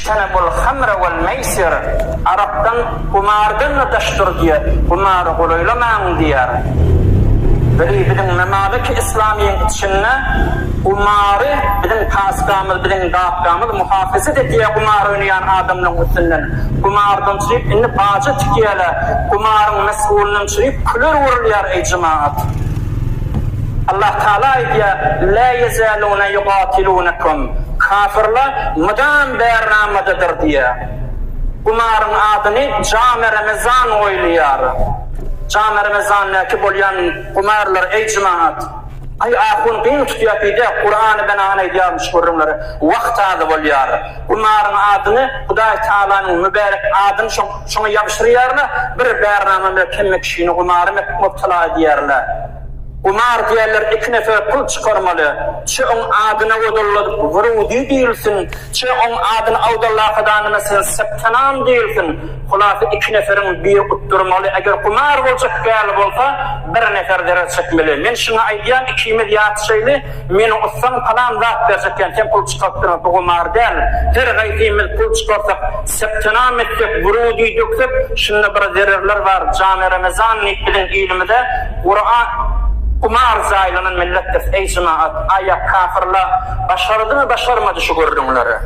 İçtenebul hamra vel meysir. Arap'tan kumardan da daştur diye. Kumarı kuluylamayın diyer. Bizim memalik İslamiyin içinde kumarı bizim kaskamız, bizim gafkamız muhafizet ettiği kumar oynayan adamların üstünden. Kumardan çıkıp inni bağcı tıkiyele, kumarın mesulünün çıkıp külür vuruluyor ey cemaat. Allah Teala diye la yezaluna yuqatilunakum. Kafirler müdam bernamadadır diye. Kumarın adını Cami Ramazan oyluyor. Cami Ramazan'daki bolyan kumarlar ey cemaat. Ay ahun qiyim tutuyor ki de Kur'an'ı ben ana ediyormuş kurumları. Vakt adı bolyor. Kumarın adını Huday Teala'nın mübarek adını şunu yapıştırıyorlar. Bir bernamada kemme kişini kumarı mubtala ediyorlar. Kumar diyorlar iki nefer pul çıkarmalı. Çe on adına odalladık vurudi değilsin. Çe on adına avdallahıdan mesela septanan değilsin. Kulafı iki neferin bir utturmalı. Eğer kumar olacak gel olsa bir nefer dere çekmeli. Men şuna aydiyan ikimiz yat şeyli. Men ussan falan zat verecekken sen pul çıkarttırma bu kumar değil. Her gaytimiz pul çıkartsak septanan etsek vurudi döksek. Şunda bir zererler var. Cami Ramazan bilin ilmide Kur'an kumar zaylanın millettir ey cemaat. Ayak kafirler başardı mı başarmadı şu gördüğünleri.